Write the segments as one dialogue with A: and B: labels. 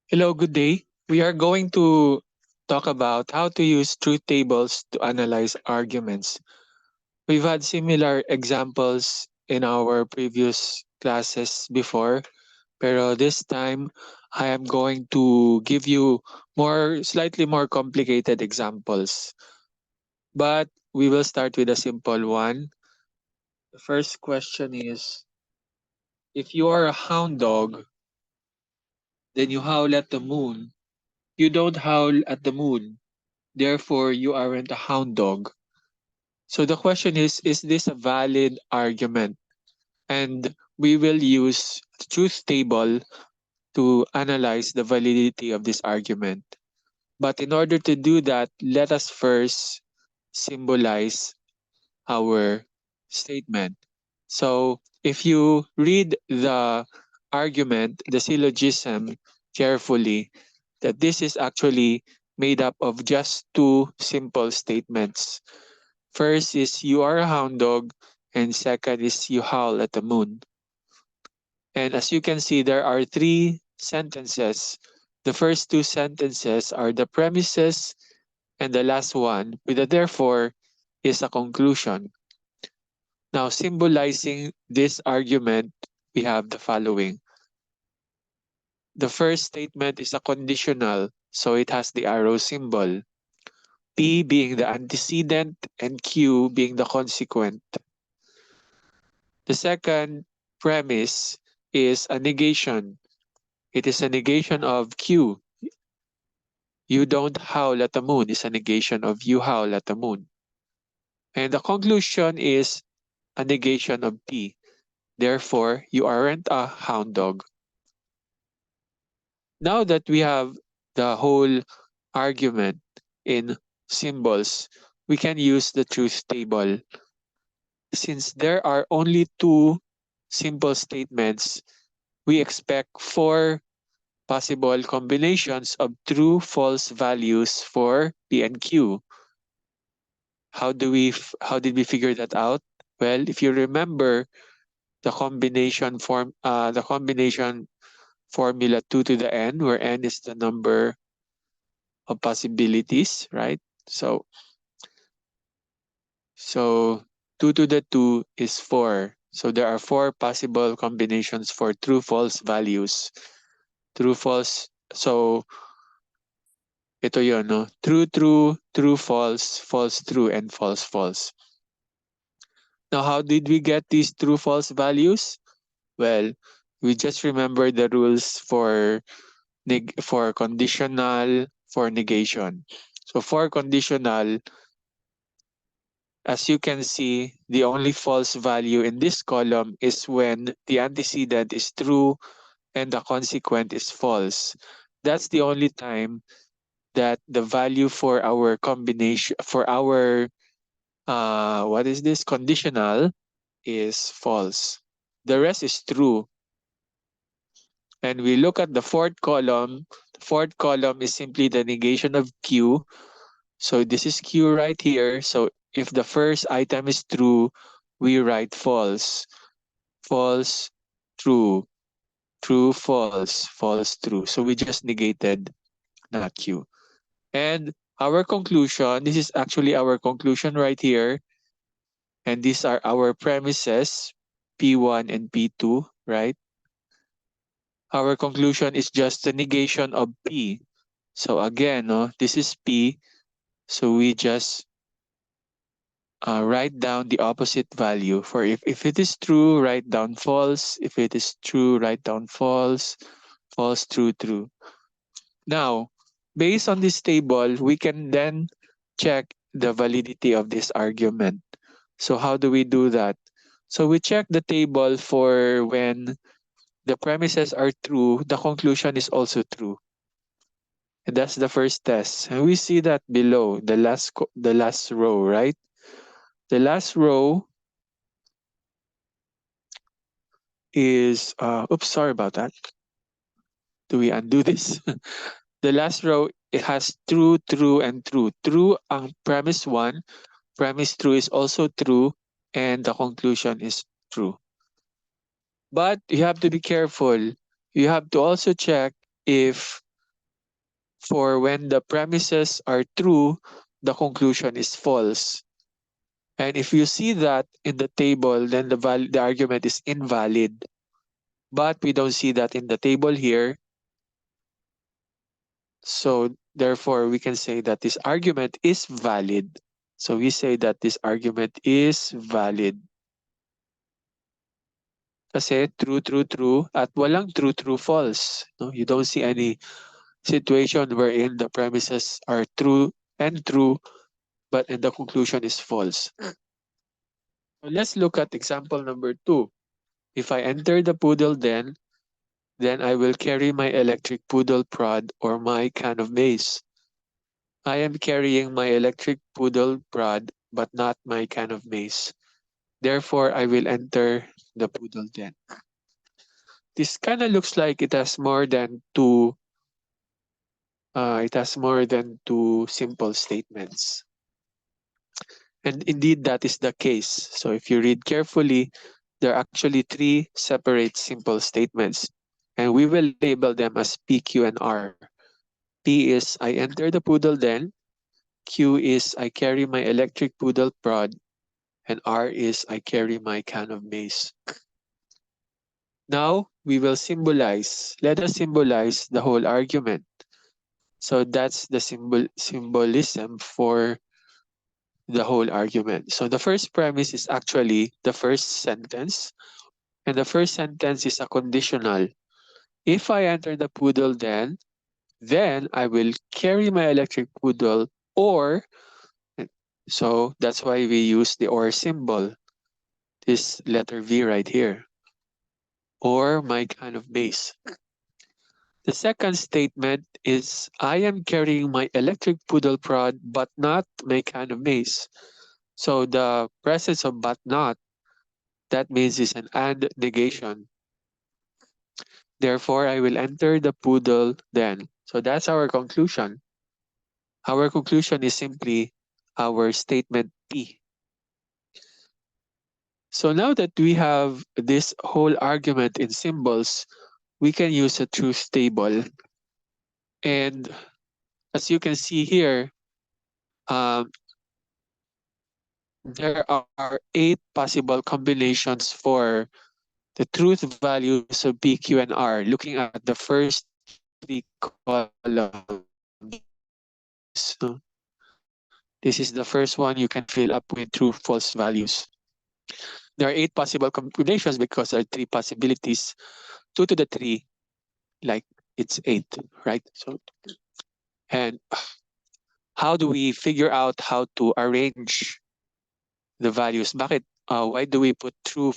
A: Hello, good day. We are going to talk about how to use truth tables to analyze arguments. We've had similar examples in our previous classes before, pero this time I am going to give you slightly more complicated examples. But we will start with a simple one. The first question is, if you are a hound dog, then you howl at the moon. You don't howl at the moon. Therefore, you aren't a hound dog. So the question is this a valid argument? And we will use the truth table to analyze the validity of this argument. But in order to do that, let us first symbolize our statement. So if you read the argument, the syllogism carefully, that this is actually made up of just two simple statements. First is you are a hound dog, and second is you howl at the moon. And as you can see, there are three sentences. The first two sentences are the premises, and the last one, with a therefore, is a conclusion. Now, symbolizing this argument, we have the following. The first statement is a conditional, so it has the arrow symbol. P being the antecedent and Q being the consequent. The second premise is a negation. It is a negation of Q. You don't howl at the moon is a negation of you howl at the moon. And the conclusion is a negation of P. Therefore, you aren't a hound dog. Now that we have the whole argument in symbols, we can use the truth table. Since there are only two simple statements, we expect four possible combinations of true false values for P and Q. How did we figure that out? Well, if you remember the combination formula 2 to the n, where n is the number of possibilities, right? So 2 to the 2 is 4. So there are four possible combinations for true false values. True false. So ito yun, no? True true, true false, false true, and false false. Now, how did we get these true false values? Well, we just remember the rules for conditional, for negation. So for conditional, as you can see, the only false value in this column is when the antecedent is true and the consequent is false. That's the only time that the value for our combination, for our, what is this, conditional, is false. The rest is true. And we look at the fourth column. The fourth column is simply the negation of Q. So this is Q right here. So if the first item is true, we write false. False, true. True, false. False, true. So we just negated not Q. And our conclusion, this is actually our conclusion right here. And these are our premises, P1 and P2, right? Our conclusion is just the negation of P. So again, no, this is P. So we just write down the opposite value. For if it is true, write down false. If it is true, write down false. False, true, true. Now, based on this table, we can then check the validity of this argument. So how do we do that? So we check the table for when the premises are true, the conclusion is also true. And that's the first test. And we see that below, the last row, right? The last row is, oops, sorry about that. Do we undo this? The last row, it has true, true, and true. True ang premise 1, premise true is also true, and the conclusion is true. But you have to be careful. You have to also check if for when the premises are true, the conclusion is false. And if you see that in the table, then the argument is invalid. But we don't see that in the table here. So therefore, we can say that this argument is valid. So we say that this argument is valid. Kasi true, true, true at walang true, true, false. No? You don't see any situation wherein the premises are true and true, but and the conclusion is false. So let's look at example number 2. If I enter the poodle then I will carry my electric poodle prod or my can of maize. I am carrying my electric poodle prod but not my can of maize. Therefore, I will enter the poodle den. This kind of looks like it has more than two simple statements. And indeed, that is the case. So if you read carefully, there are actually 3 separate simple statements. And we will label them as P, Q, and R. P is I enter the poodle den. Q is I carry my electric poodle prod. And R is I carry my can of maize. Now, we will symbolize. Let us symbolize the whole argument. So that's the symbolism for the whole argument. So the first premise is actually the first sentence. And the first sentence is a conditional. If I enter the poodle then I will carry my electric poodle or, so that's why we use the or symbol, this letter V right here, or my kind of base. The second statement is I am carrying my electric poodle prod but not my kind of mace. So the presence of but not, that means it's an and negation. Therefore, I will enter the poodle then. So that's our conclusion. Our conclusion is simply our statement P. So now that we have this whole argument in symbols, we can use a truth table. And as you can see here, there are 8 possible combinations for the truth values of P, Q, and R, looking at the first 3 columns. This is the first one you can fill up with true, false values. There are 8 possible combinations because there are 3 possibilities. 2 to the 3, like it's 8, right? So, and how do we figure out how to arrange the values? Why do we put true,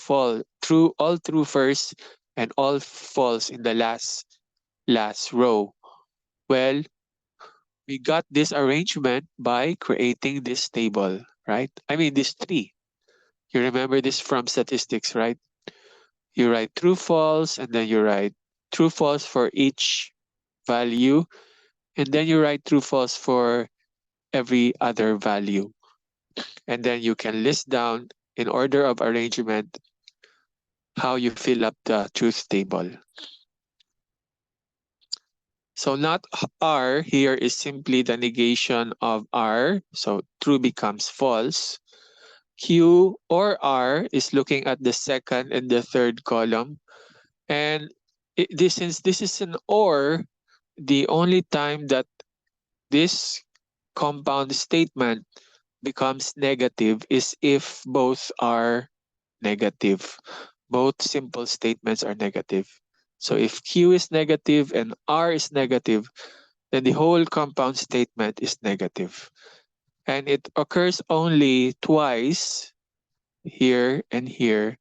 A: all true first and all false in the last row? Well, we got this arrangement by creating this table, right? I mean, this tree. You remember this from statistics, right? You write true, false, and then you write true, false for each value, and then you write true, false for every other value. And then you can list down in order of arrangement how you fill up the truth table. So not R here is simply the negation of R. So true becomes false. Q or R is looking at the second and the third column. And since this is an or, the only time that this compound statement becomes negative is if both are negative. Both simple statements are negative. So if Q is negative and R is negative, then the whole compound statement is negative. And it occurs only twice, here and here.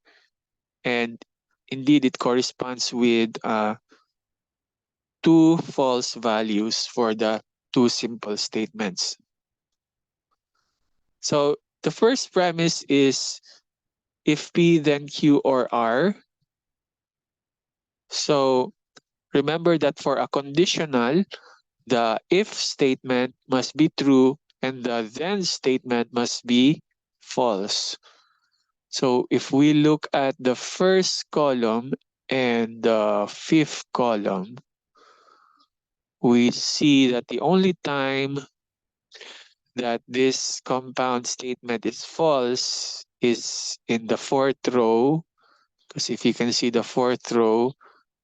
A: And indeed, it corresponds with 2 false values for the 2 simple statements. So the first premise is if P then Q or R. So remember that for a conditional, the if statement must be true and the then statement must be false. So if we look at the first column and the 5th column, we see that the only time that this compound statement is false is in the fourth row, because if you can see the fourth row,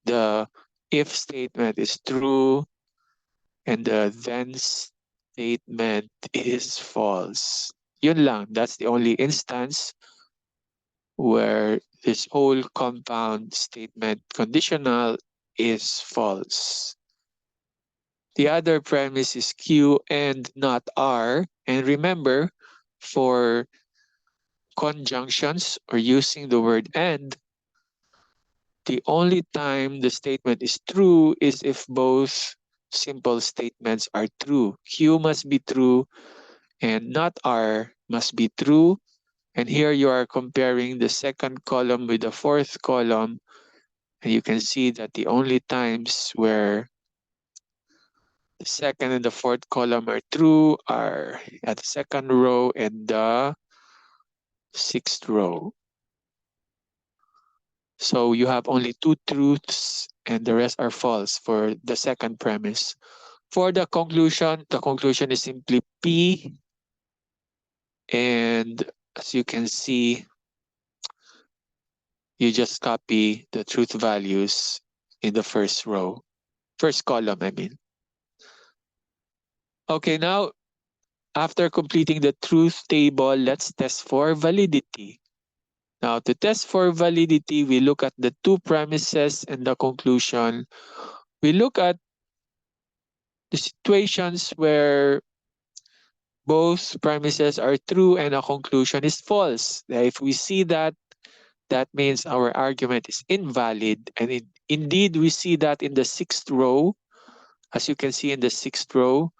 A: the if statement is true and the then statement is false. Yun lang, that's the only instance where this whole compound statement conditional is false. The other premise is Q and not R. And remember, for conjunctions or using the word and, the only time the statement is true is if both simple statements are true. Q must be true and not R must be true. And here you are comparing the second column with the fourth column, and you can see that the only times where the second and the fourth column are true are at the second row and the sixth row. So you have only two truths and the rest are false for the second premise. For the conclusion is simply P. And as you can see, you just copy the truth values in the first row, first column, I mean. Okay, now after completing the truth table, let's test for validity. Now, to test for validity, we look at the two premises and the conclusion. We look at the situations where both premises are true and a conclusion is false. If we see that, that means our argument is invalid. And indeed, we see that in the sixth row. As you can see in the sixth row,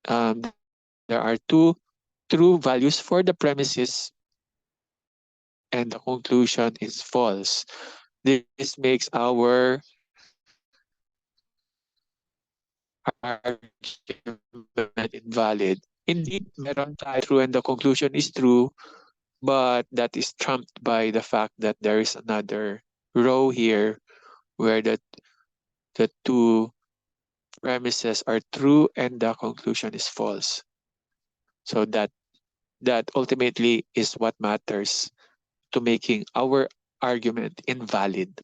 A: there are two true values for the premises and the conclusion is false. This makes our argument invalid. Indeed, meron tayo true and the conclusion is true, but that is trumped by the fact that there is another row here where the two premises are true and the conclusion is false. So that ultimately is what matters to making our argument invalid.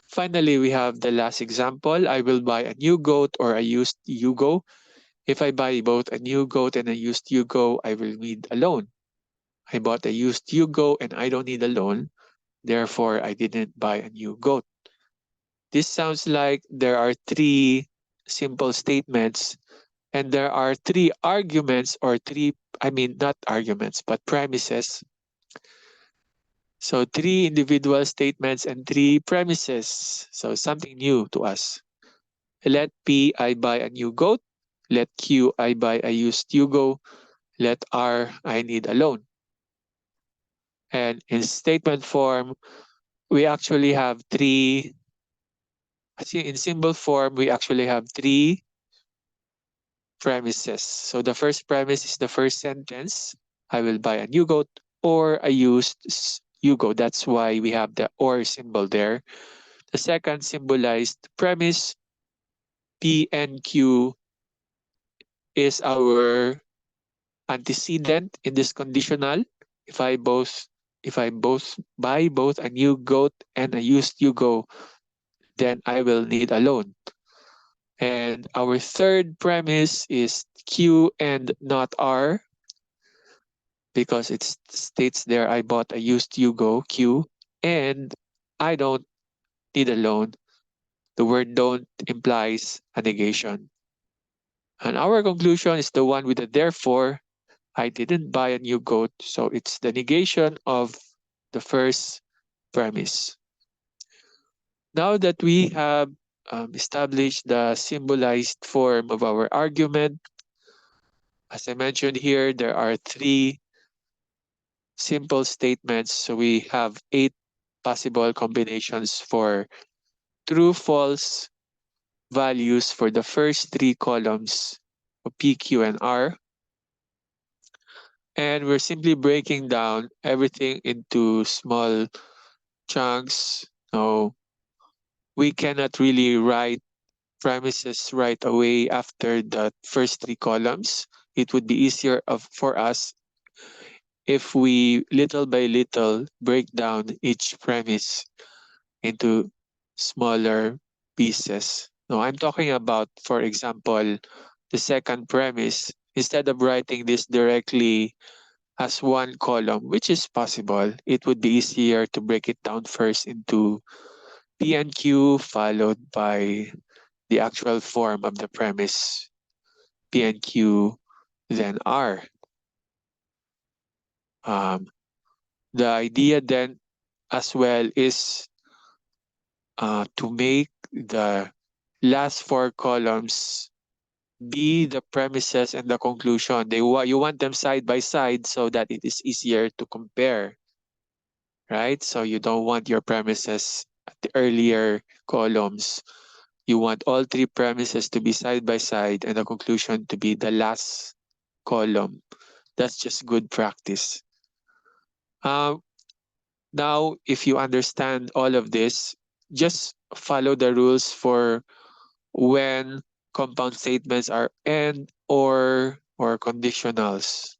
A: Finally, we have the last example. I will buy a new goat or a used Yugo. If I buy both a new goat and a used Yugo, I will need a loan. I bought a used Yugo and I don't need a loan. Therefore, I didn't buy a new goat. This sounds like there are three simple statements and there are three arguments or not arguments, but premises. So three individual statements and three premises. So something new to us. Let P, I buy a new goat. Let Q, I buy a used Yugo. Let R, I need a loan. And in statement form, we actually have three, in symbol form, we actually have three premises. So the first premise is the first sentence. I will buy a new goat or a used Yugo. That's why we have the or symbol there. The second symbolized premise, P and Q, is our antecedent in this conditional. If I both buy both a new goat and a used Yugo, then I will need a loan. And our third premise is Q and not R, because it states there I bought a used Yugo, Q, and I don't need a loan. The word don't implies a negation. And our conclusion is the one with the therefore. I didn't buy a new goat, so it's the negation of the first premise. Now that we have established the symbolized form of our argument, as I mentioned here, there are three simple statements. So we have 8 possible combinations for true, false values for the first 3 columns of P, Q, and R. And we're simply breaking down everything into small chunks. So we cannot really write premises right away after the first three columns. It would be easier for us if we little by little break down each premise into smaller pieces. Now, I'm talking about, for example, the second premise. Instead of writing this directly as one column, which is possible, it would be easier to break it down first into P and Q, followed by the actual form of the premise, P and Q, then R. Um, the idea then as well is to make the last four columns be the premises and the conclusion. You want them side by side so that it is easier to compare, right? So you don't want your premises at the earlier columns. You want all three premises to be side by side and the conclusion to be the last column. That's just good practice. Um, Now, if you understand all of this, just follow the rules for when compound statements are and or conditionals.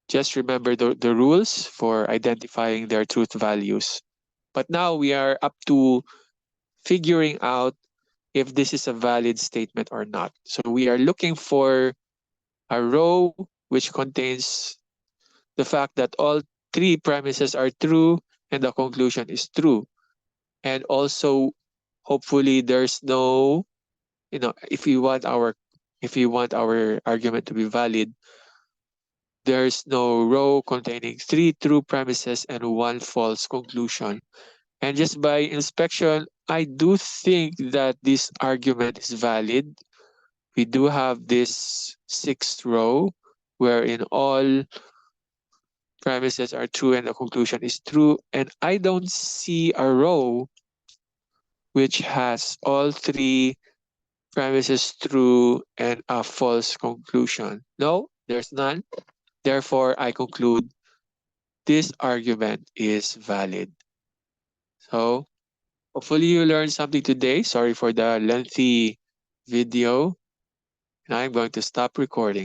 A: Just remember the rules for identifying their truth values. But now we are up to figuring out if this is a valid statement or not. So we are looking for a row which contains the fact that all three premises are true and the conclusion is true. And also, hopefully there's no, if we want our argument to be valid, there's no row containing three true premises and one false conclusion. And just by inspection, I do think that this argument is valid. We do have this sixth row wherein all premises are true and the conclusion is true. And I don't see a row which has all three premises true and a false conclusion. No, there's none. Therefore, I conclude this argument is valid. So, hopefully you learned something today. Sorry for the lengthy video. And I'm going to stop recording.